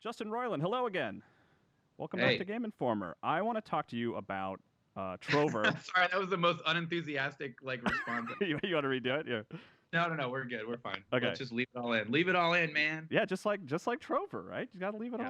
Justin Roiland, hello again. Welcome back to Hey. Game Informer. I want to talk to you about Trover. Sorry, that was the most unenthusiastic response. You want to redo it? Yeah. No, we're good. We're fine. Okay. Let's just leave it all in. Leave it all in, man. Yeah, just like Trover, right? You got to leave it Yeah.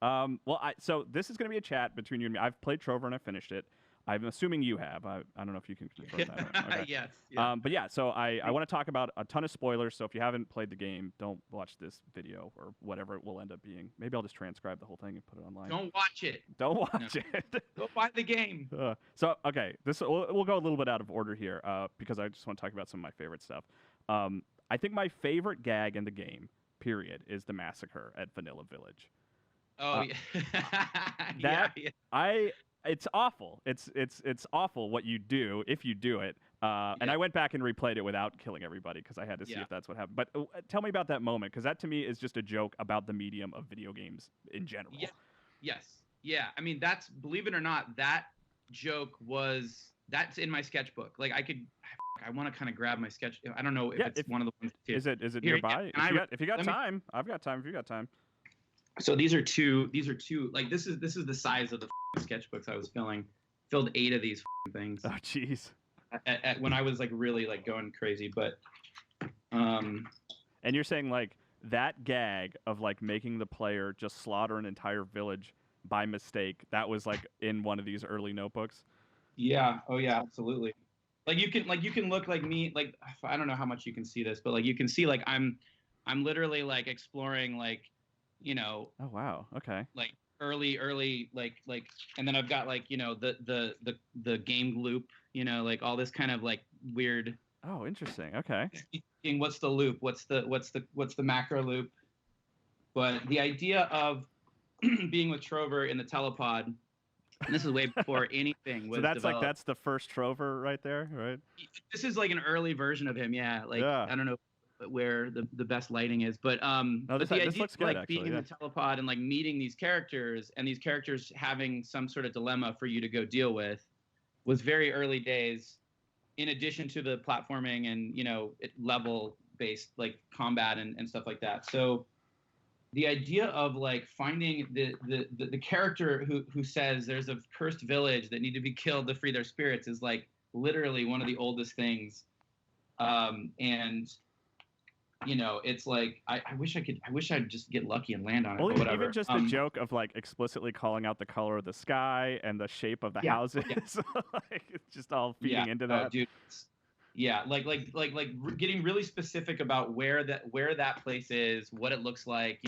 all in. So this is going to be a chat between you and me. I've played Trover and I finished it. I'm assuming you have. I don't know if you can confirm that. Okay. Yes. Yeah. But yeah, so I want to talk about a ton of spoilers. So if you haven't played the game, don't watch this video or whatever it will end up being. Maybe I'll just transcribe the whole thing and put it online. Don't watch it. Don't watch it. Go buy the game. Okay, we'll go a little bit out of order here because I just want to talk about some of my favorite stuff. I think my favorite gag in the game, period, is the massacre at Vanilla Village. Oh yeah. It's awful. It's awful what you do if you do it. And I went back and replayed it without killing everybody because I had to see if that's what happened. But tell me about that moment, because that to me is just a joke about the medium of video games in general. Yeah. Yes. Yeah. I mean, believe it or not, that joke that's in my sketchbook. Like I want to kind of grab my sketch. I don't know if it's one of the ones. Is it Here, nearby? If you got time, I've got time. If you got time. So these are two. Like this is the size of the sketchbooks I was filling. Filled 8 of these things. Oh, jeez. When I was really going crazy, but. And you're saying that gag of making the player just slaughter an entire village by mistake, that was in one of these early notebooks? Yeah. Oh yeah, absolutely. You can look like me. I don't know how much you can see this, but you can see I'm literally exploring Oh wow. Okay. Early and then I've got the game loop, all this kind of weird. Oh, interesting. Okay. What's the loop? What's the macro loop? But the idea of being with Trover in the telepod, and this is way before anything was developed. So that's the first Trover right there, right? This is an early version of him, yeah. I don't know where the best lighting is, but this the idea looks good, of being in the telepod and meeting these characters, and these characters having some sort of dilemma for you to go deal with, was very early days. In addition to the platforming and level based combat and stuff like that. So the idea of finding the character who says there's a cursed village that need to be killed to free their spirits is literally one of the oldest things. And it's I wish I'd just get lucky and land on it. Well, but whatever. Even just the joke of explicitly calling out the color of the sky and the shape of the houses, it's just all feeding into that. Oh, dude. Yeah, getting really specific about where that place is, what it looks like,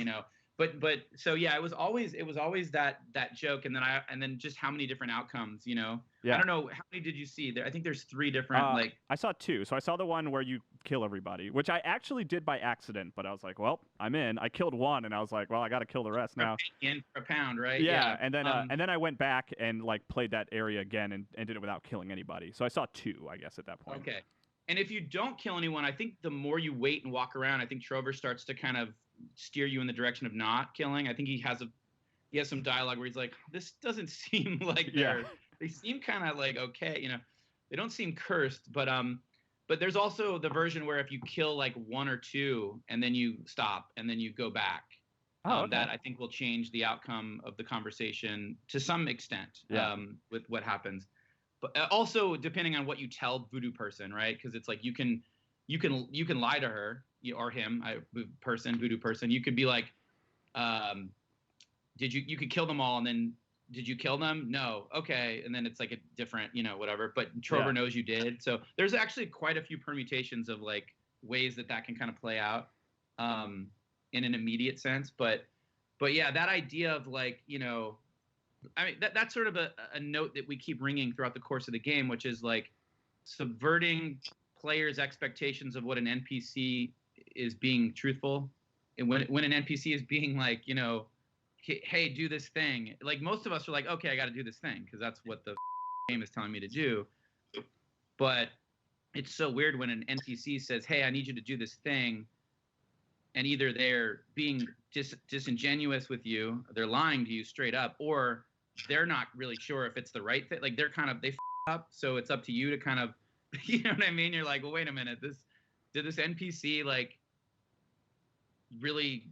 But so yeah, it was always that joke, and then just how many different outcomes, Yeah. I don't know, how many did you see there? I think there's 3 different I saw 2. So I saw the one where you kill everybody, which I actually did by accident, but I was like, well, I'm in. I killed one, and I was like, well, I got to kill the rest now. In for a pound, right? Yeah. And then I went back and played that area again and did it without killing anybody. So I saw 2, I guess, at that point. Okay. And if you don't kill anyone, I think the more you wait and walk around, I think Trover starts to kind of steer you in the direction of not killing. I think he has some dialogue where he's like, this doesn't seem like they seem kind of okay, they don't seem cursed, but there's also the version where if you kill 1 or 2 and then you stop and then you go back, that I think will change the outcome of the conversation to some extent with what happens. But also depending on what you tell voodoo person, right? Because it's you can lie to her or him, voodoo person. You could be like, you could kill them all, and then did you kill them? No. Okay. And then it's a different, whatever. But Trover knows you did. So there's actually quite a few permutations of ways that can kind of play out in an immediate sense. But yeah, that idea of I mean, that's sort of a note that we keep ringing throughout the course of the game, which is subverting players' expectations of what an NPC is being truthful. And when an NPC is being hey, do this thing. Most of us are okay, I got to do this thing because that's what the game is telling me to do. But it's so weird when an NPC says, hey, I need you to do this thing. And either they're being disingenuous with you, they're lying to you straight up, or they're not really sure if it's the right thing. They f up. So it's up to you to kind of, you know what I mean? You're well, wait a minit. Did this NPC really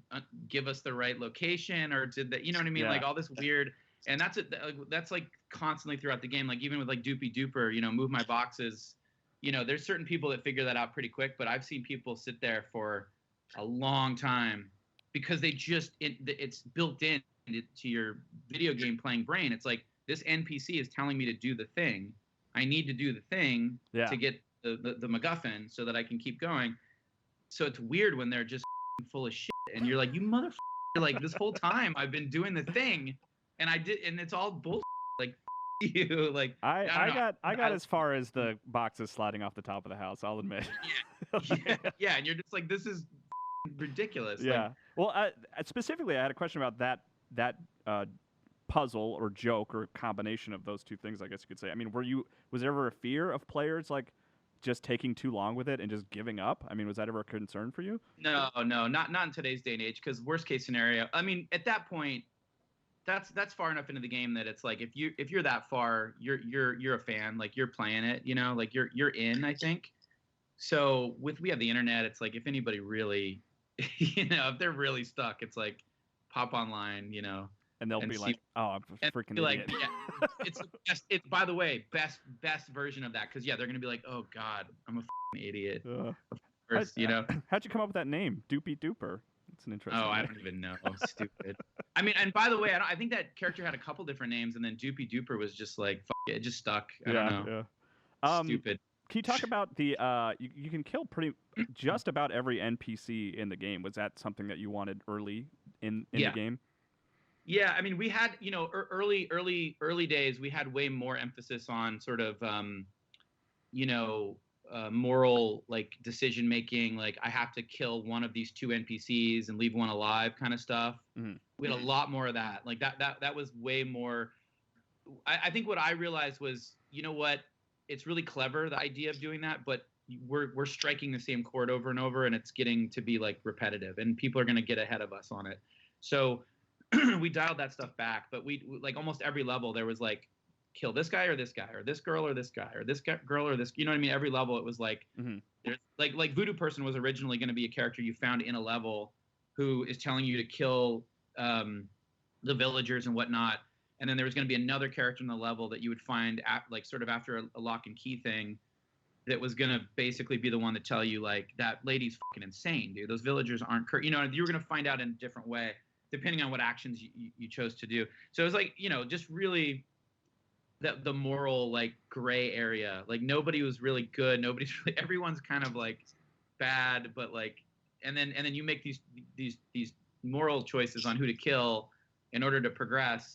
give us the right location, or did that, you know what I mean? Yeah. Like all this weird, and that's like constantly throughout the game. Like even with like Doopy Dooper, move my boxes. There's certain people that figure that out pretty quick, but I've seen people sit there for a long time because it's built in to your video game playing brain. It's like, this NPC is telling me to do the thing. I need to do the thing to get the MacGuffin so that I can keep going. So it's weird when they're just full of shit, and you're like, you motherfucker! Like this whole time I've been doing the thing, and it's all bullshit. Like you, like I got as far as the boxes sliding off the top of the house. I'll admit. Yeah, and you're just like, this is ridiculous. Yeah. Well, specifically, I had a question about that puzzle or joke or combination of those two things, I guess you could say. I mean, was there ever a fear of players like just taking too long with it and just giving up? I mean, was that ever a concern for you? No, not in today's day and age. Because worst case scenario, I mean, at that point, that's far enough into the game that it's like, if you're that far, you're a fan, like you're playing it, like you're in, I think. So we have the internet. It's like, if anybody really, if they're really stuck, it's like pop online, and they'll be like, "Oh, I'm a freaking idiot." Like, yeah, it's by the way, best version of that, because they're gonna be like, "Oh God, I'm a f***ing idiot." Of course, How'd you come up with that name, Doopy Dooper? It's an interesting. Oh, I don't even know. Stupid. I mean, and by the way, I think that character had a couple different names, and then Doopy Dooper was just like, fuck it just stuck. I don't know. Yeah. Stupid. Can you talk about the you can kill just about every NPC in the game? Was that something that you wanted early in the game? Yeah, I mean, we had, early days, we had way more emphasis on sort of, moral, like, decision making. Like, I have to kill one of these two NPCs and leave one alive kind of stuff. Mm-hmm. We had a lot more of that. Like, that was way more. I think what I realized was, you know what? It's really clever, the idea of doing that, but we're striking the same chord over and over, and it's getting to be, like, repetitive, and people are going to get ahead of us on it. So we dialed that stuff back, but we like almost every level there was like, kill this guy or this guy or this girl or this guy or this girl or this, you know what I mean? Every level it was like, there's like Voodoo Person was originally going to be a character you found in a level who is telling you to kill the villagers and whatnot, and then there was going to be another character in the level that you would find like sort of after a lock and key thing that was going to basically be the one to tell you, like, that lady's fucking insane, dude. Those villagers aren't, you were going to find out in a different way depending on what actions you chose to do. So it was like, just really the moral, like, gray area. Like, nobody was really good. Everyone's kind of like bad, but like, and then you make these moral choices on who to kill in order to progress.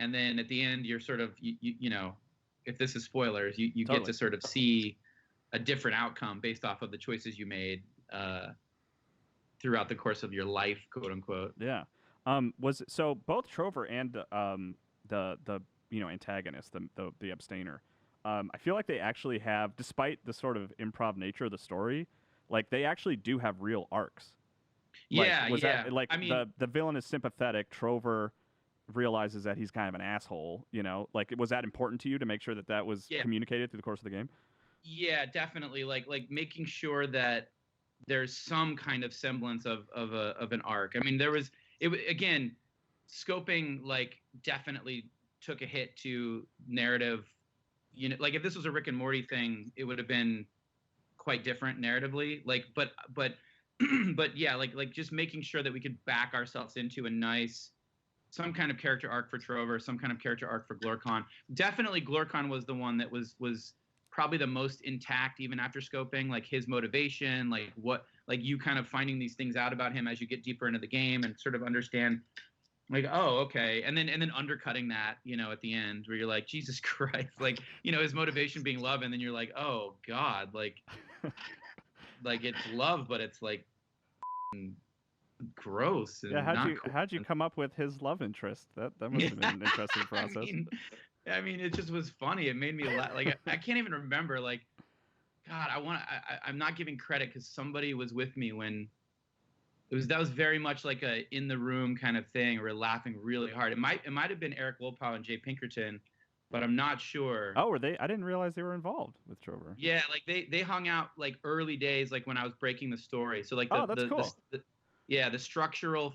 And then at the end, you're sort of, if this is spoilers, you totally get to sort of see a different outcome based off of the choices you made throughout the course of your life, quote unquote. Yeah. So both Trover and the antagonist, the abstainer, I feel like they actually have, despite the sort of improv nature of the story, like they actually do have real arcs. That, like, I mean, the villain is sympathetic. Trover realizes that he's kind of an asshole. Like, was that important to you to make sure that was communicated through the course of the game? Yeah, definitely. Like making sure that there's some kind of semblance of an arc. I mean, again, scoping, like, definitely took a hit to narrative. Like, if this was a Rick and Morty thing, it would have been quite different narratively. Like, but yeah, like just making sure that we could back ourselves into some kind of character arc for Trover, some kind of character arc for Glorkon. Definitely Glorkon was the one that was probably the most intact even after scoping, like his motivation, like you kind of finding these things out about him as you get deeper into the game and sort of understand, like, oh, okay. And then undercutting that, at the end where you're like, Jesus Christ, like, his motivation being love. And then you're like, oh God, like, like it's love, but it's like gross. And how'd you come up with his love interest? That must have been an interesting process. I mean, it just was funny. It made me laugh. Like, I can't even remember. Like, God, I'm not giving credit because somebody was with me when that was very much like a in the room kind of thing. We're laughing really hard. It might have been Eric Wolpow and Jay Pinkerton, but I'm not sure. Oh, were they? I didn't realize they were involved with Trover. Yeah, like they hung out like early days, like when I was breaking the story. So like, that's cool. Yeah, the structural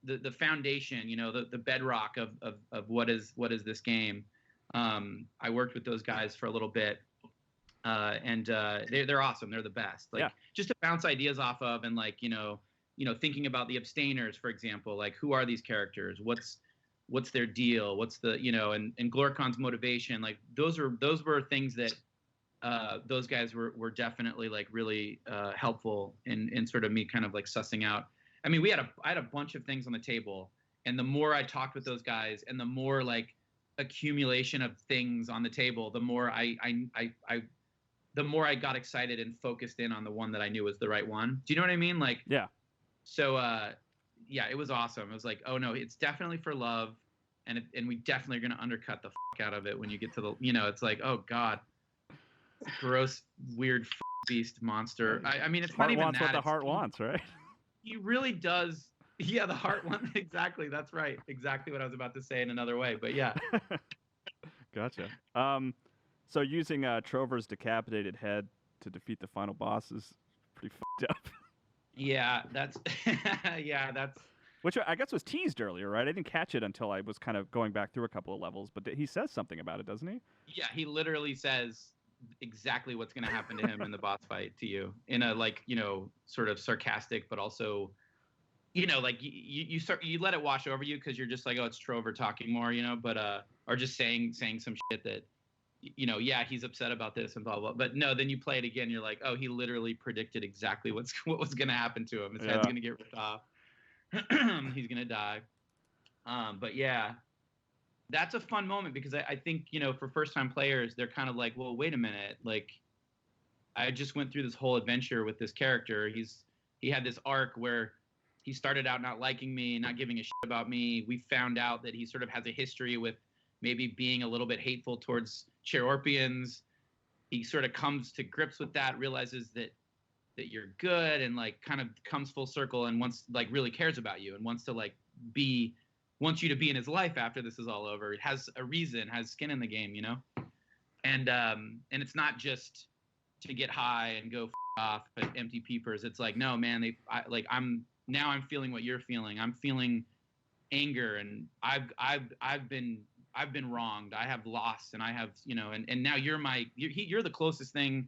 the foundation, the bedrock of what is this game. I worked with those guys for a little bit, and they're awesome. They're the best. Like just to bounce ideas off of, and like thinking about the abstainers, for example. Like, who are these characters? What's their deal? What's the and Glorcon's motivation? Like those were things that those guys were definitely like really helpful in sort of me kind of like sussing out. I mean, I had a bunch of things on the table, and the more I talked with those guys, and the more like accumulation of things on the table, the more the more I got excited and focused in on the one that I knew was the right one. Do you know what I mean? Like, yeah. So yeah, it was awesome. It was like, oh no, it's definitely for love, and we definitely are gonna undercut the fuck out of it when you get to the, it's like, oh god, gross, weird beast monster. I mean, it's heart not even wants that. What the heart wants, right? He really does. Yeah, the heart one. Exactly. That's right. Exactly what I was about to say in another way. But yeah. Gotcha. So using Trover's decapitated head to defeat the final boss is pretty fucked up. Yeah, that's that's. Which I guess was teased earlier, right? I didn't catch it until I was kind of going back through a couple of levels, but he says something about it, doesn't he? Yeah, he literally says exactly what's going to happen to him in the boss fight to you in a like sort of sarcastic, but also like you let it wash over you because you're just like, oh, it's Trover talking more, but or just saying some shit that yeah, he's upset about this and blah blah. But no, then you play it again, you're like, oh, he literally predicted exactly what was going to happen to him. His head's going to get ripped off. He's going to die. But yeah, that's a fun moment because I think, for first-time players, they're kind of like, well, wait a minute. Like, I just went through this whole adventure with this character. He had this arc where he started out not liking me, not giving a shit about me. We found out that he sort of has a history with maybe being a little bit hateful towards Cheorpians. He sort of comes to grips with that, realizes that you're good, and like kind of comes full circle and really cares about you and wants you to be in his life after this is all over. It has a reason, has skin in the game, and it's not just to get high and go off at empty peepers. It's like, no, man, I'm feeling what you're feeling. I'm feeling anger, and I've been wronged. I have lost, and I have, and now you're the closest thing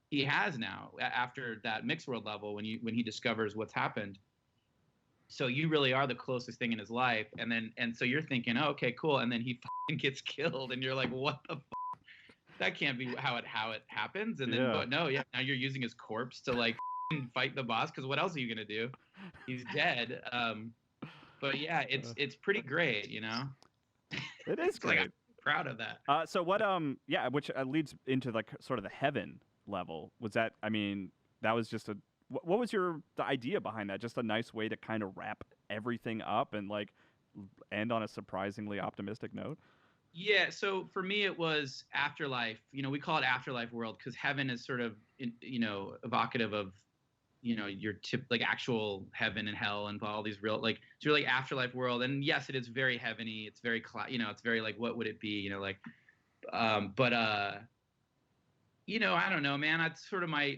he has now after that mixed world level when he discovers what's happened. So you really are the closest thing in his life, and so you're thinking, oh, okay, cool, and then he fucking gets killed, and you're like, what the fuck? That can't be how it happens. And then, but no, yeah, now you're using his corpse to like fight the boss, because what else are you gonna do? He's dead. But yeah, it's pretty great, It is great. Like, I'm proud of that. So what? Yeah, which leads into like sort of the heaven level. Was that? I mean, that was just a. What was the idea behind that? Just a nice way to kind of wrap everything up and like end on a surprisingly optimistic note. Yeah, so for me it was afterlife. We call it afterlife world because heaven is sort of evocative of your like actual heaven and hell and all these real, like, it's really afterlife world. And yes, it is very heaveny. It's very it's very like, what would it be? But I don't know, man. That's sort of my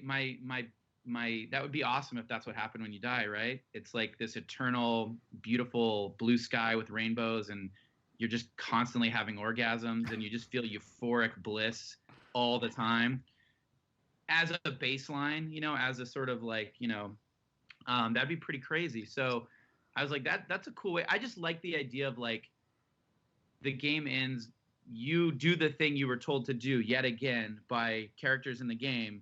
that would be awesome if that's what happened when you die, right? It's like this eternal, beautiful blue sky with rainbows, and you're just constantly having orgasms, and you just feel euphoric bliss all the time. As a baseline, as a sort of like, that'd be pretty crazy. So I was like, that's a cool way. I just like the idea of like, the game ends, you do the thing you were told to do yet again by characters in the game,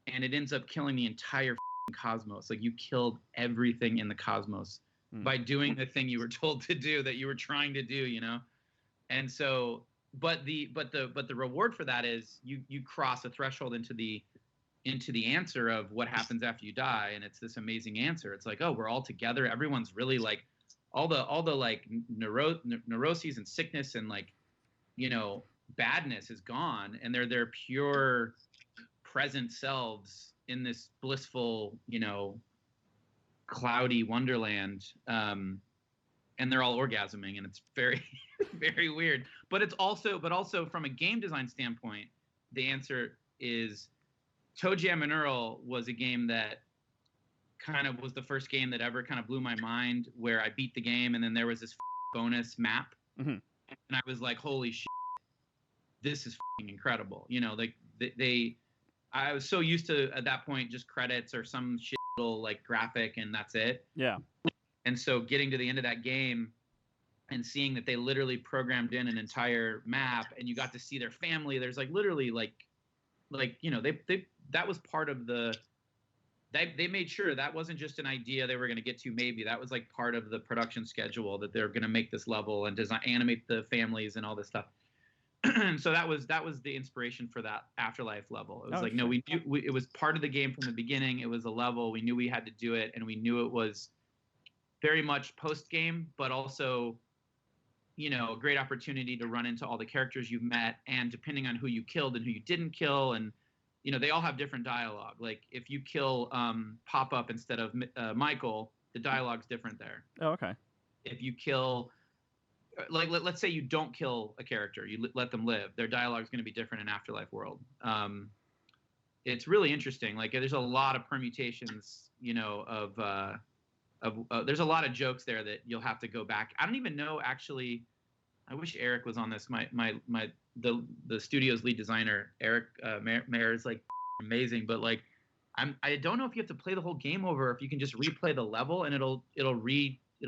and it ends up killing the entire cosmos. Like, you killed everything in the cosmos by doing the thing you were told to do that you were trying to do, And so, but the reward for that is you cross a threshold into the answer of what happens after you die, and it's this amazing answer. It's like, oh, we're all together. Everyone's really like, all the like neuroses and sickness and like, badness is gone, and they're their pure present selves in this blissful, cloudy wonderland, and they're all orgasming, and it's very, very weird. But it's also from a game design standpoint, the answer is ToeJam and Earl was a game that kind of was the first game that ever kind of blew my mind, where I beat the game and then there was this bonus map, and I was like, holy shit, this is incredible. You know, like I was so used to at that point just credits or some shit little like graphic and that's it. Yeah. And so getting to the end of that game and seeing that they literally programmed in an entire map and you got to see their family, there's like literally like you know, they that was part of the they made sure that wasn't just an idea they were going to get to. Maybe that was like part of the production schedule, that they're going to make this level and design, animate the families and all this stuff. So that was the inspiration for that Afterlife level. It was like, no, we knew it was part of the game from the beginning. It was a level. We knew we had to do it, and we knew it was very much post game, but also, you know, a great opportunity to run into all the characters you've met, and depending on who you killed and who you didn't kill, and you know, they all have different dialogue. Like if you kill Pop-Up instead of Michael, the dialogue's different there. Oh, okay. If you kill, like let's say you don't kill a character, you let them live, their dialogue's going to be different in Afterlife World. It's really interesting. Like there's a lot of permutations, you know, of there's a lot of jokes there that you'll have to go back. I don't even know, actually. I wish Eric was on this. The studio's lead designer, Eric Mayer, is like amazing, but like I don't know if you have to play the whole game over, or if you can just replay the level and it'll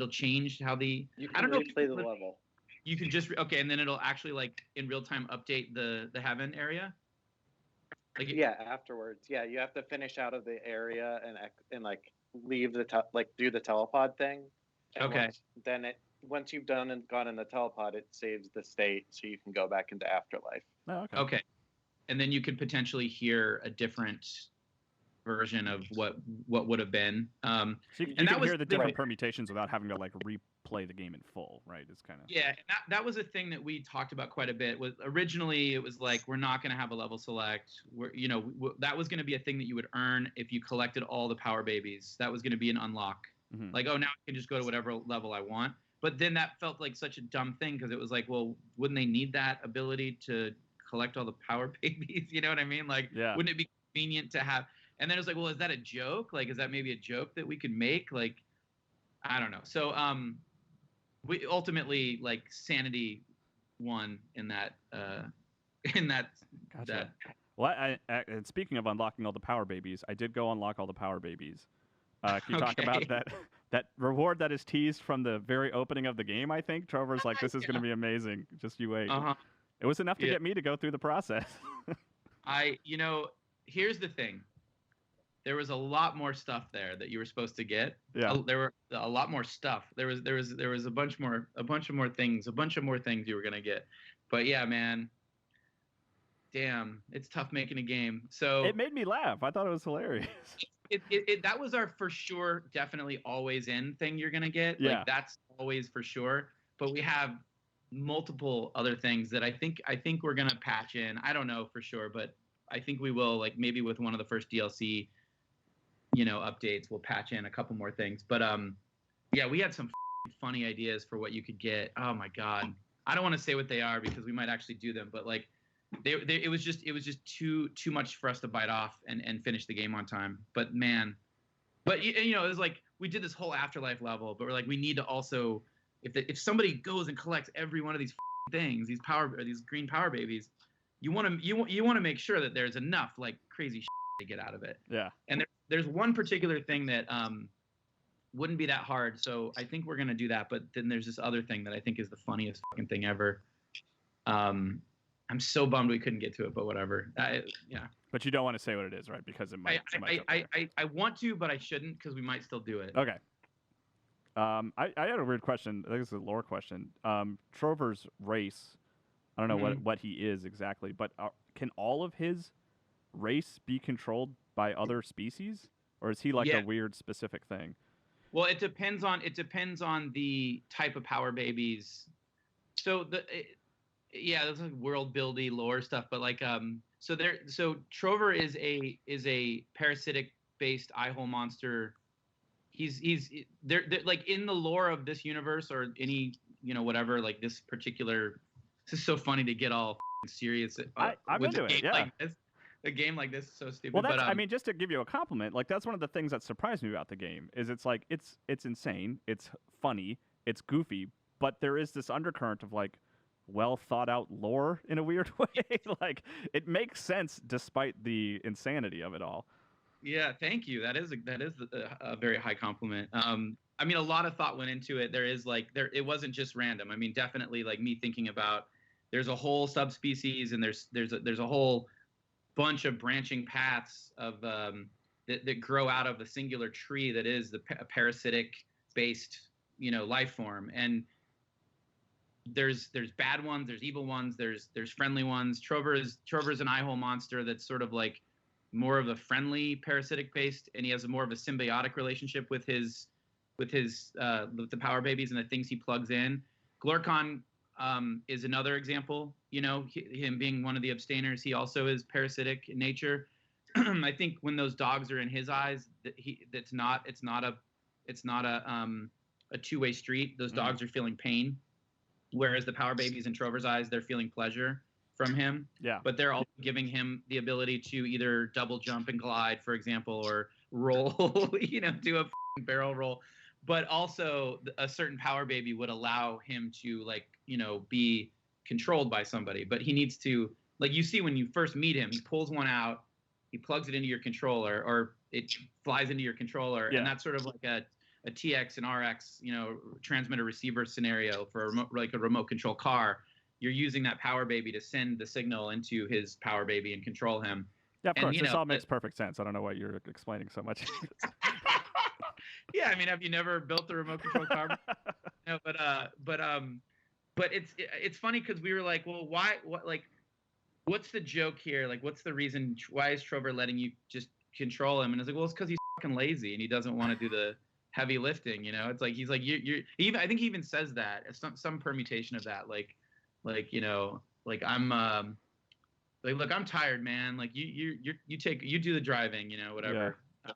change how the I don't know. Replay the level. You can just okay, and then it'll actually like in real time update the heaven area. Like yeah, afterwards. Yeah, you have to finish out of the area and like leave the do the telepod thing. Okay. Once you've done and gone in the telepod, it saves the state, so you can go back into Afterlife. Oh, okay. Okay. And then you could potentially hear a different version of what would have been. So you can hear the different permutations without having to like replay the game in full, right? It's kind of yeah. That was a thing that we talked about quite a bit. Was originally it was like, we're not going to have a level select. That was going to be a thing that you would earn if you collected all the Power Babies. That was going to be an unlock. Mm-hmm. Like, oh, now I can just go to whatever level I want. But then that felt like such a dumb thing, because it was like, well, wouldn't they need that ability to collect all the Power Babies? You know what I mean? Like, wouldn't it be convenient to have? And then it was like, well, is that a joke? Like, is that maybe a joke that we could make? Like, I don't know. So we ultimately, like, sanity won in that. Gotcha. Well, and speaking of unlocking all the Power Babies, I did go unlock all the Power Babies. Can you talk about that reward that is teased from the very opening of the game? I think Trover's like, this is going to be amazing. Just you wait. It was enough to get me to go through the process. Here's the thing. There was a lot more stuff there that you were supposed to get. Yeah. There were a lot more stuff. There was a bunch of more things you were going to get. But yeah, man. Damn, it's tough making a game. So it made me laugh. I thought it was hilarious. That was our for sure, definitely always in thing you're gonna get. Yeah. Like that's always for sure. But we have multiple other things that I think we're gonna patch in. I don't know for sure, but I think we will. Like maybe with one of the first DLC, updates, we'll patch in a couple more things. But yeah, we had some funny ideas for what you could get. Oh my god, I don't want to say what they are because we might actually do them, but like. It was just too much for us to bite off and finish the game on time. But man, it was like we did this whole Afterlife level, but we're like, we need to also, if somebody goes and collects every one of these things, these green Power Babies, you want to make sure that there's enough like crazy to get out of it. Yeah. And there's one particular thing that wouldn't be that hard, so I think we're gonna do that. But then there's this other thing that I think is the funniest fucking thing ever. I'm so bummed we couldn't get to it, but whatever. Yeah. But you don't want to say what it is, right? Because it might. I want to, but I shouldn't, because we might still do it. Okay. I had a weird question. I think it's a lore question. Trover's race. I don't know what he is exactly, but can all of his race be controlled by other species, or is he like a weird specific thing? Well, it depends on the type of Power Babies. So there's like world building lore stuff, but like so Trover is a parasitic based eye hole monster. He's they're like in the lore of this universe or any whatever, like this particular. This is so funny to get all serious. I'm into it. Yeah. Like this. a game like this is so stupid. Well, that's, but I mean, just to give you a compliment, like that's one of the things that surprised me about the game is it's like it's insane, it's funny, it's goofy, but there is this undercurrent of like well thought out lore in a weird way. Like it makes sense despite the insanity of it all. Yeah, thank you. That is a very high compliment. I mean, a lot of thought went into it. There is like it wasn't just random. I mean, definitely like me thinking about there's a whole subspecies and there's a whole bunch of branching paths of that grow out of a singular tree that is the parasitic based life form. And there's bad ones, there's evil ones, there's friendly ones. Trover's an eye-hole monster that's sort of like more of a friendly parasitic based, and he has more of a symbiotic relationship with the power babies and the things he plugs in. Glorkon is another example. Him being one of the abstainers, he also is parasitic in nature. I think when those dogs are in his eyes, it's not a two-way street. Those dogs are feeling pain, whereas the power babies in Trover's eyes, they're feeling pleasure from him. Yeah. But they're also giving him the ability to either double jump and glide, for example, or roll, do a barrel roll. But also a certain power baby would allow him to be controlled by somebody. But he needs to, like you see when you first meet him, he pulls one out, he plugs it into your controller, or it flies into your controller. Yeah. And that's sort of like a TX and RX, transmitter receiver scenario for a remote control car. You're using that power baby to send the signal into his power baby and control him. Yeah, of course. This all makes perfect sense. I don't know why you're explaining so much. Yeah, I mean, have you never built the remote control car? No, but it's funny because we were like, well, what's the joke here? Like, what's the reason? Why is Trover letting you just control him? And it's like, well, it's because he's fucking lazy and he doesn't want to do the heavy lifting. It's like he's like you're even. I think he even says that some permutation of that, I'm look, I'm tired, man. Like you do the driving, whatever. Yeah.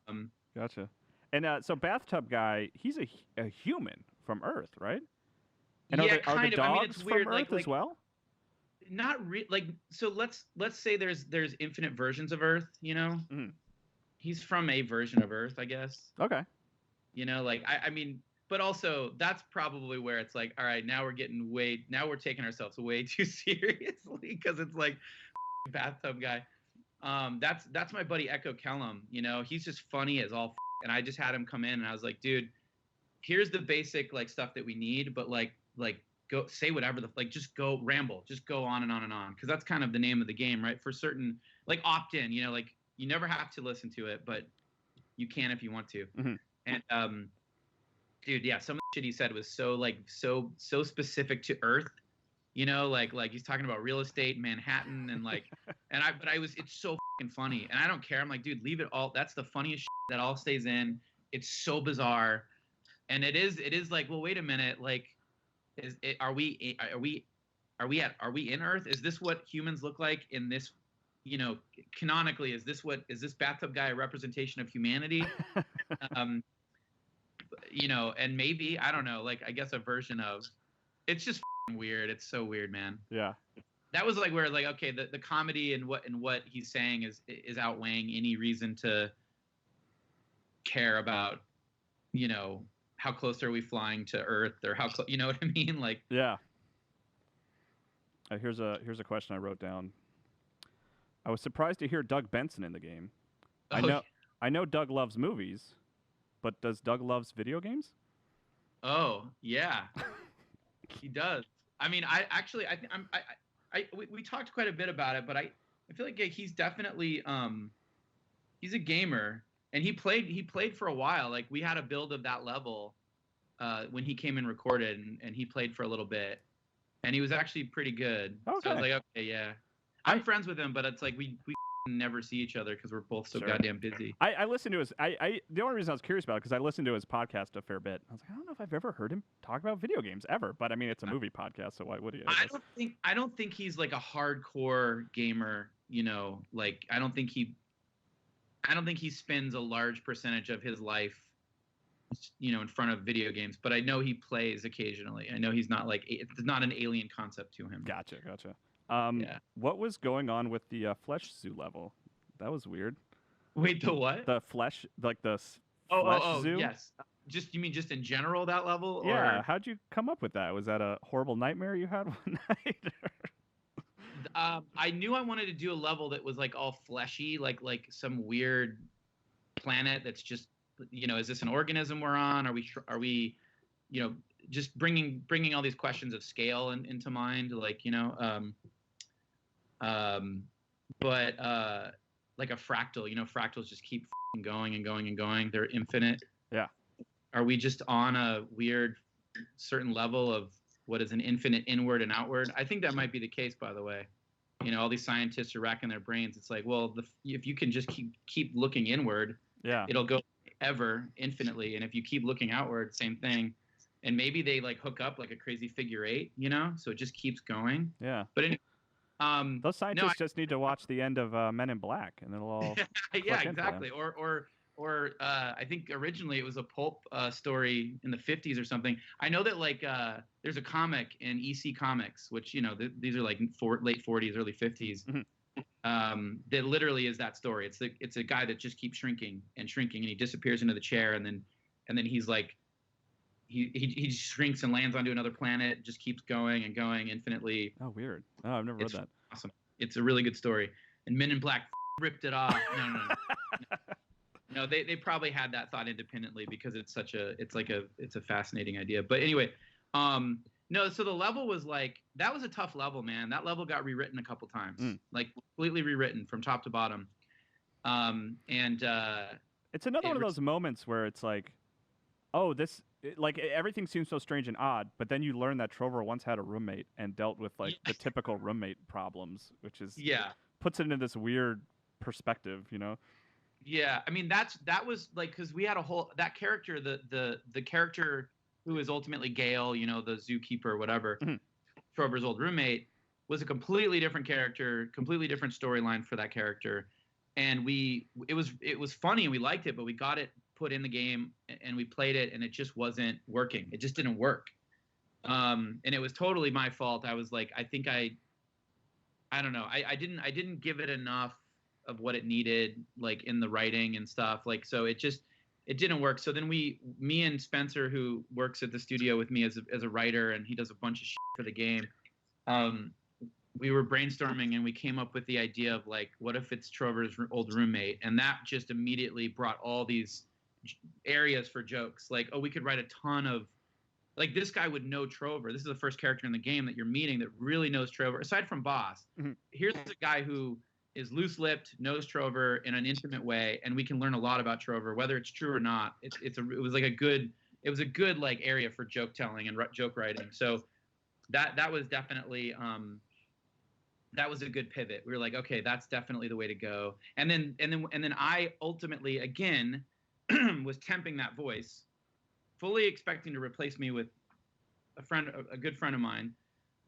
Gotcha. And so Bathtub Guy, he's a human from Earth, right? And yeah, are the dogs I mean, it's weird, from Earth as well? Not so let's say there's infinite versions of Earth, Mm-hmm. He's from a version of Earth, I guess. Okay. I mean, but also that's probably where it's like, all right, now we're taking ourselves way too seriously because it's like Bathtub Guy. That's my buddy Echo Kellum. He's just funny as all. And I just had him come in, and I was like, dude, here's the basic stuff that we need, but go say whatever just go ramble, just go on and on and on, because that's kind of the name of the game, right? For certain opt in, you never have to listen to it, but you can if you want to. Mm-hmm. And dude, yeah, some of the shit he said was so specific to Earth. Like he's talking about real estate, Manhattan, and it's so fucking funny, and I don't care. I'm like, dude, leave it all. That's the funniest shit that all stays in. It's so bizarre, and it is like, well, wait a minute, are we in Earth? Is this what humans look like in this? Canonically, is this Bathtub Guy a representation of humanity? And maybe, I don't know, I guess a version of. It's just weird. It's so weird, man. Yeah. That was where okay, the comedy and what he's saying is outweighing any reason to care about, how close are we flying to Earth, or how close, you know what I mean? Yeah. Here's a question I wrote down. I was surprised to hear Doug Benson in the game. I know Doug loves movies, but does Doug loves video games? Oh, yeah. He does. I mean, we talked quite a bit about it, but I feel like he's definitely he's a gamer, and he played for a while. We had a build of that level when he came and recorded, and he played for a little bit, and he was actually pretty good. Okay. So I was like, okay, yeah. I'm friends with him, but it's like we never see each other because we're both so goddamn busy. I listened to his. The only reason I was curious about it because I listened to his podcast a fair bit. I was like, I don't know if I've ever heard him talk about video games ever, but I mean, it's a movie podcast, so why would he? I don't think he's a hardcore gamer. I don't think he spends a large percentage of his life, in front of video games. But I know he plays occasionally. I know he's not it's not an alien concept to him. Gotcha. Yeah. What was going on with the flesh suit level? That was weird. Wait, the what? The flesh, like the Oh, flesh oh, oh, zoo? yes. You mean just in general that level? Yeah. Or How'd you come up with that? Was that a horrible nightmare you had one night? I knew I wanted to do a level that was like all fleshy, like some weird planet that's just, is this an organism we're on? Are we, just bringing all these questions of scale into mind, like, but like a fractal, fractals just keep going and going and going. They're infinite. Yeah. Are we just on a weird certain level of what is an infinite inward and outward? I think that might be the case, by the way. All these scientists are racking their brains. It's like, well, if you can just keep looking inward, yeah, it'll go ever infinitely. And if you keep looking outward, same thing. And maybe they like hook up like a crazy figure eight, so it just keeps going. Yeah. But anyway, those scientists just need to watch the end of Men in Black, and it'll all. Yeah, exactly. Or I think originally it was a pulp story in the 50s or something. I know that like there's a comic in EC Comics, which these are like late 40s, early 50s. Mm-hmm. That literally is that story. It's a guy that just keeps shrinking, and he disappears into the chair, and then he's like he shrinks and lands onto another planet, just keeps going and going infinitely. Oh, weird. Oh, I've never read that. Awesome. It's a really good story. And Men in Black ripped it off. No. No, they probably had that thought independently because it's a fascinating idea. But anyway, no, so the level was like, that was a tough level, man. That level got rewritten a couple times, like completely rewritten from top to bottom. It's another one of those moments where it's like, oh, everything seems so strange and odd, but then you learn that Trover once had a roommate and dealt with like the typical roommate problems, which is puts it into this weird perspective, Yeah, I mean that was like, because we had that character, the character who is ultimately Gale, the zookeeper or whatever, Trover's old roommate, was a completely different character, completely different storyline for that character, and it was funny and we liked it, but we got it put in the game and we played it and it just wasn't working. It just didn't work, and it was totally my fault. I was like, I think I don't know, I didn't give it enough of what it needed, like in the writing and stuff, like, so it didn't work. So then me and Spencer, who works at the studio with me as a writer, and he does a bunch of shit for the game, we were brainstorming and we came up with the idea of like, what if it's Trover's old roommate? And that just immediately brought all these areas for jokes. Like, oh, we could write a ton of, like, this guy would know Trover. This is the first character in the game that you're meeting that really knows Trover, aside from Boss. Here's a guy who is loose-lipped, knows Trover in an intimate way, and we can learn a lot about Trover, whether it's true or not. It was a good like area for joke telling and joke writing. So that was definitely that was a good pivot. We were like, okay, that's definitely the way to go. And then I ultimately again was temping that voice, fully expecting to replace me with a good friend of mine,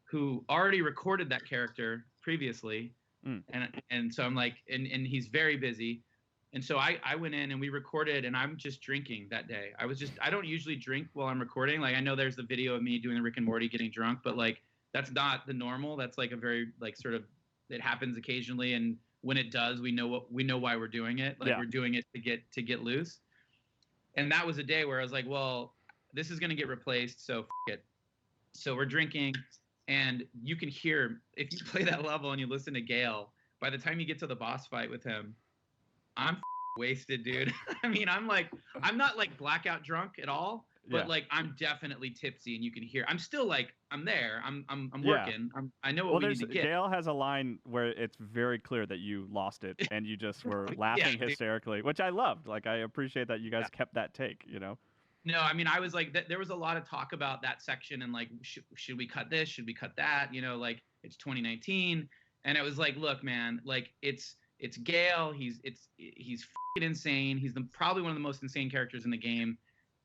who already recorded that character previously. And so I'm like, and he's very busy. And so I went in and we recorded, and I'm just drinking that day. I don't usually drink while I'm recording. Like, I know there's the video of me doing the Rick and Morty getting drunk, but like, that's not the normal. That's like a very like sort of, it happens occasionally. And when it does, we know why we're doing it. Like, we're doing it to get loose. And that was a day where I was like, well, this is going to get replaced. So it. So we're drinking. And you can hear, if you play that level and you listen to Gale, by the time you get to the boss fight with him, I'm wasted, dude. I mean, I'm not like blackout drunk at all, but like I'm definitely tipsy, and you can hear. I'm still like, I'm there. I'm working. I know what we need to get. Gale has a line where it's very clear that you lost it and you just were laughing hysterically, which I loved. Like, I appreciate that you guys kept that take, No, I mean, I was like, there was a lot of talk about that section and like, should we cut this? Should we cut that? Like, it's 2019, and it was like, look, man, like it's Gale. He's f***ing insane. He's probably one of the most insane characters in the game,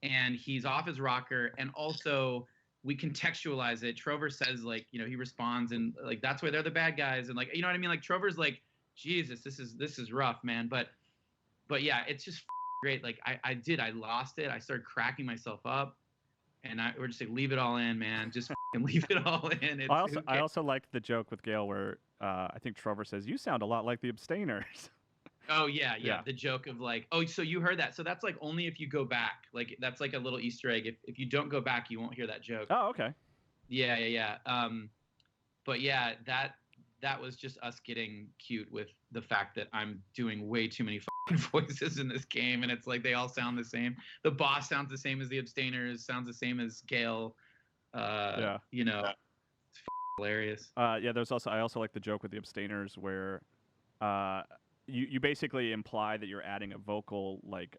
and he's off his rocker. And also, we contextualize it. Trover says like, he responds, and like that's why they're the bad guys, and like, you know what I mean? Like, Trover's like, Jesus, this is rough, man. But yeah, it's just great. Like I lost it. I started cracking myself up, and we're just like, leave it all in, man. Just leave it all in. I also liked the joke with Gale where I think Trover says, "You sound a lot like the Abstainers." Oh yeah. The joke of like, oh, so you heard that? So that's like only if you go back. Like that's like a little Easter egg. If you don't go back, you won't hear that joke. Oh, okay. Yeah. But yeah, that was just us getting cute with the fact that I'm doing way too many voices in this game, and it's like they all sound the same. The boss sounds the same as the abstainers, sounds the same as Gale. You know, it's hilarious. Yeah, I also like the joke with the abstainers where you basically imply that you're adding a vocal like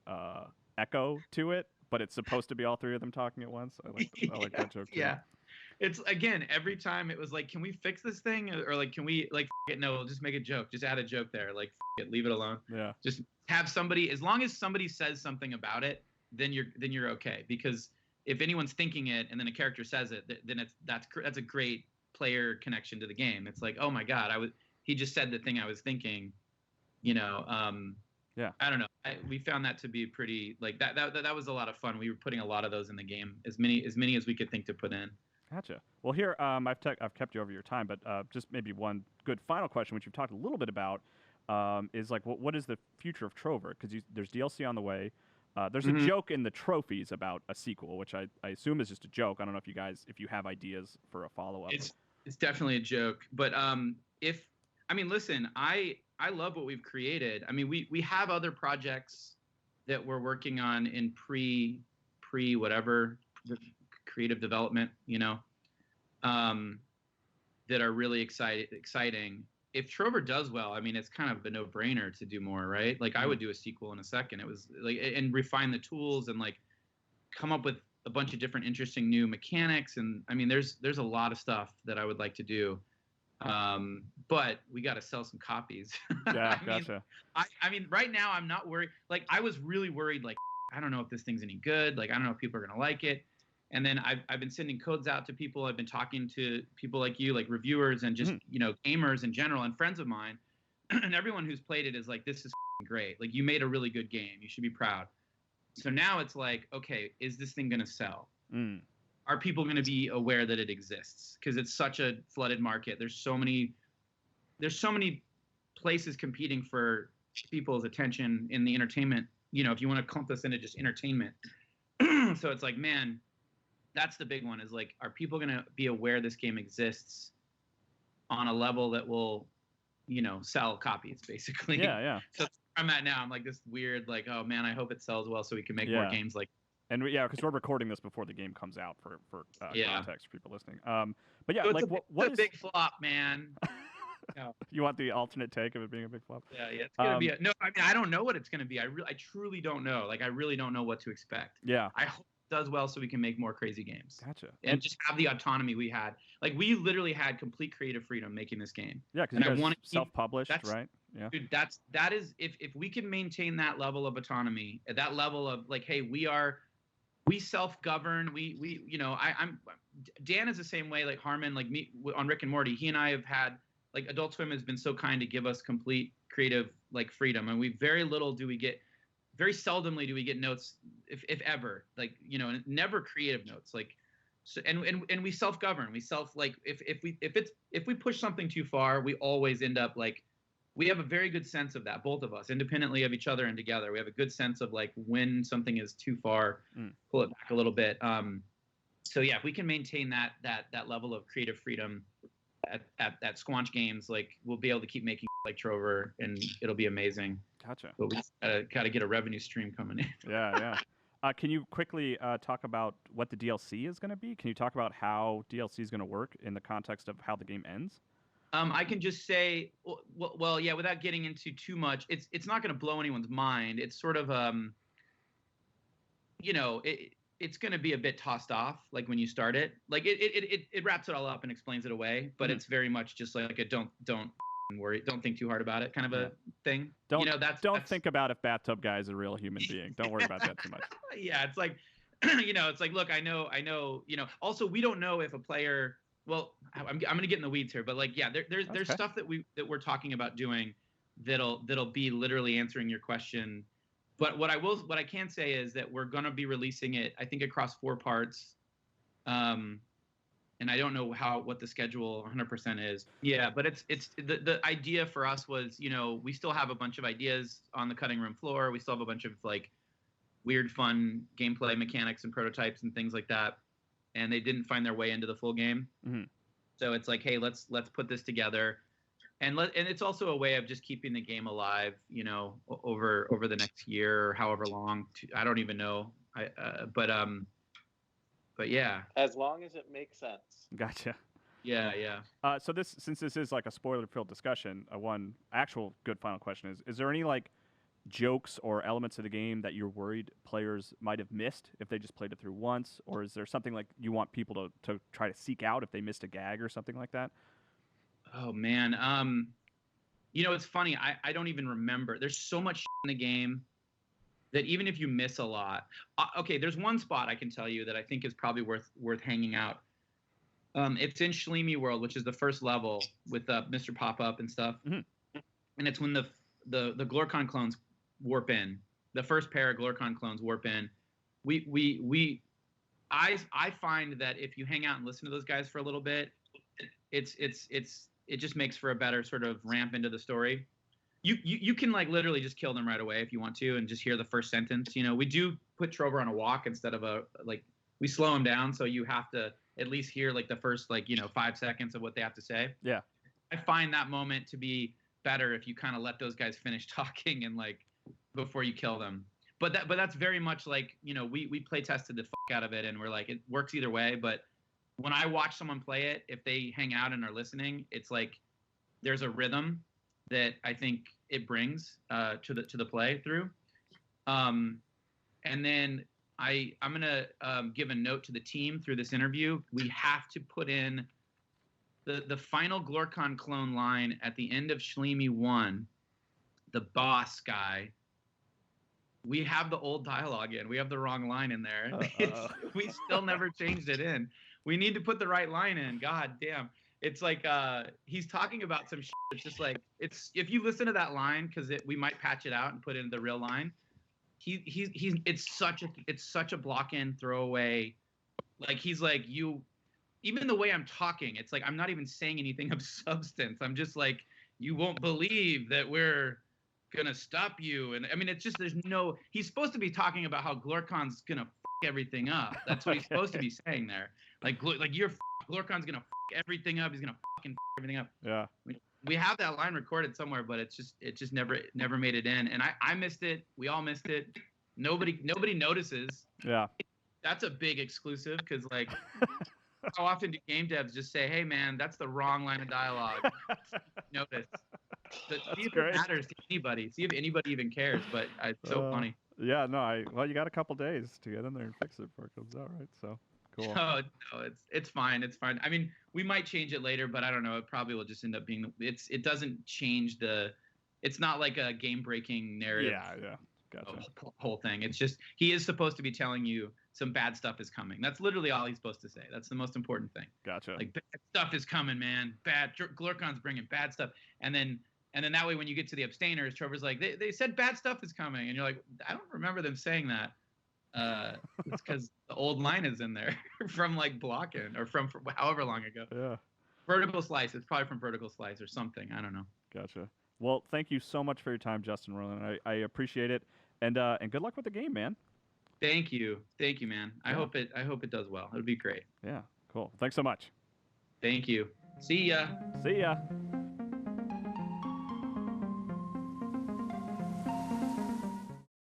echo to it, but it's supposed to be all three of them talking at once. I like that joke too. Yeah. It's again, every time it was like, can we fix this thing? Or like, can we like it? No, we'll just make a joke. Just add a joke there. Like it, leave it alone. Yeah. Just have somebody, as long as somebody says something about it, then you're okay. Because if anyone's thinking it and then a character says it, then that's a great player connection to the game. It's like, oh my God, he just said the thing I was thinking, you know. Yeah. I don't know. We found that to be pretty like that was a lot of fun. We were putting a lot of those in the game, as many as we could think to put in. Gotcha. Well, here I've kept you over your time, but just maybe one good final question, which you've talked a little bit about, is like what is the future of Trover? Because there's DLC on the way. There's a joke in the trophies about a sequel, which I assume is just a joke. I don't know if you have ideas for a follow up. It's definitely a joke, but listen, I love what we've created. I mean, we have other projects that we're working on in pre whatever creative development, you know, that are really exciting. If Trover does well, I mean, it's kind of a no-brainer to do more, right? Like I would do a sequel in a second. It was like, and refine the tools and like come up with a bunch of different interesting new mechanics. And I mean, there's a lot of stuff that I would like to do. But we got to sell some copies. Yeah, gotcha. I mean, right now I'm not worried. Like I was really worried, like, I don't know if this thing's any good. Like, I don't know if people are going to like it. And then I've been sending codes out to people. I've been talking to people like you, like reviewers and just, you know, gamers in general and friends of mine. And everyone who's played it is like, this is great. Like you made a really good game. You should be proud. So now it's like, okay, is this thing going to sell? Are people going to be aware that it exists? Because it's such a flooded market. There's so many places competing for people's attention in the entertainment. You know, if you want to clump this into just entertainment. So it's like, man, that's the big one is like, are people going to be aware this game exists on a level that will, you know, sell copies basically? Yeah. So I'm at now. I'm like this weird, like, oh man, I hope it sells well so we can make more games like. And because we're recording this before the game comes out for context for people listening. But yeah, so like what is a big flop, man? No. You want the alternate take of it being a big flop? Yeah, it's gonna be. No, I mean I don't know what it's gonna be. I truly don't know. Like I really don't know what to expect. Yeah. I hope it does well so we can make more crazy games. Gotcha. And just have the autonomy we had. Like we literally had complete creative freedom making this game. Yeah, because you guys self-published, right? Yeah. Dude, that is if we can maintain that level of autonomy, that level of like, hey, we self-govern. We you know, I'm Dan is the same way. Like Harmon, like me on Rick and Morty. He and I have had like Adult Swim has been so kind to give us complete creative like freedom, and very seldomly do we get notes, if ever, like, you know, never creative notes. Like, so and we self-govern. We like if we push something too far, we always end up like. We have a very good sense of that, both of us, independently of each other and together. We have a good sense of like when something is too far, pull it back a little bit. So yeah, if we can maintain that level of creative freedom at Squanch Games, like we'll be able to keep making like Trover, and it'll be amazing. Gotcha. But we gotta get a revenue stream coming in. Yeah. Can you quickly talk about what the DLC is going to be? Can you talk about how DLC is going to work in the context of how the game ends? I can just say, well, yeah, without getting into too much, it's not going to blow anyone's mind. It's sort of, you know, it's going to be a bit tossed off, like when you start it. Like it wraps it all up and explains it away, but it's very much just like a don't worry, don't think too hard about it kind of a thing. Don't think about if Bathtub Guy is a real human being. Don't worry about that too much. Yeah, it's like, you know, it's like, look, I know, you know. Also, we don't know if a player. Well, I'm going to get in the weeds here, but like, yeah, there's stuff that we're talking about doing that'll be literally answering your question. But what I can say is that we're going to be releasing it, I think, across 4 parts. And and I don't know what the schedule 100% is. Yeah, but it's the idea for us was, we still have a bunch of ideas on the cutting room floor. We still have a bunch of like weird, fun gameplay mechanics and prototypes and things like that, and they didn't find their way into the full game. Mm-hmm. So it's like, hey, let's put this together, and it's also a way of just keeping the game alive, over the next year or however long. I don't even know. But yeah. As long as it makes sense. Gotcha. Yeah. So since this is like a spoiler-filled discussion, one actual good final question is there any like jokes or elements of the game that you're worried players might have missed if they just played it through once, or is there something like you want people to try to seek out if they missed a gag or something like that? Oh man, it's funny. I don't even remember. There's so much in the game that even if you miss a lot, okay, there's one spot I can tell you that I think is probably worth hanging out. It's in Shleemy World, which is the first level with Mr. Pop-Up and stuff, mm-hmm. and it's when the Glorkon clones warp in. The first pair of Glorkon clones warp in. I find that if you hang out and listen to those guys for a little bit, it just makes for a better sort of ramp into the story. You can like literally just kill them right away if you want to, and just hear the first sentence. We do put Trover on a walk instead of we slow him down, so you have to at least hear like the first 5 seconds of what they have to say. Yeah, I find that moment to be better if you kind of let those guys finish talking and before you kill them. But that's very much like, we play tested the fuck out of it, and we're like, it works either way. But when I watch someone play it, if they hang out and are listening, it's like there's a rhythm that I think it brings to the play through. And then I'm gonna give a note to the team through this interview. We have to put in the final Glorkon clone line at the end of Shleemy 1, the boss guy. We have the old dialogue in. We have the wrong line in there. We still never changed it in. We need to put the right line in. God damn. It's like he's talking about some shit. It's just like, if you listen to that line, because we might patch it out and put in the real line. It's such a block in throwaway. Like he's like, even the way I'm talking, it's like I'm not even saying anything of substance. I'm just like, you won't believe that we're gonna stop you. And I mean, it's just he's supposed to be talking about how Glorkon's gonna fuck everything up. That's what he's supposed to be saying there. Like Glorkon's gonna fuck everything up. He's gonna fucking fuck everything up. Yeah. We have that line recorded somewhere, but it just never made it in. And I missed it. We all missed it. Nobody notices. Yeah. That's a big exclusive, because like how often do game devs just say, "Hey man, that's the wrong line of dialogue." Notice. See if it matters to anybody. See if anybody even cares. But it's so funny. Yeah, no, you got a couple days to get in there and fix it before it comes out, right? So cool. No, it's fine. It's fine. I mean, we might change it later, but I don't know. It probably will just end up being. It doesn't change it's not like a game-breaking narrative. Yeah. Gotcha. Whole thing. It's just he is supposed to be telling you some bad stuff is coming. That's literally all he's supposed to say. That's the most important thing. Gotcha. Like, bad stuff is coming, man. Glorkon's bringing bad stuff, and then that way when you get to the abstainers, Trover's like, they said bad stuff is coming, and you're like, I don't remember them saying that. It's because the old line is in there from like Blockin' or from however long ago. Yeah. Vertical Slice. It's probably from Vertical Slice or something. I don't know. Gotcha. Well, thank you so much for your time, Justin Roiland. I appreciate it, and good luck with the game, man. Thank you, man. I hope it does well. It'll be great. Yeah. Cool. Thanks so much. Thank you. See ya. See ya.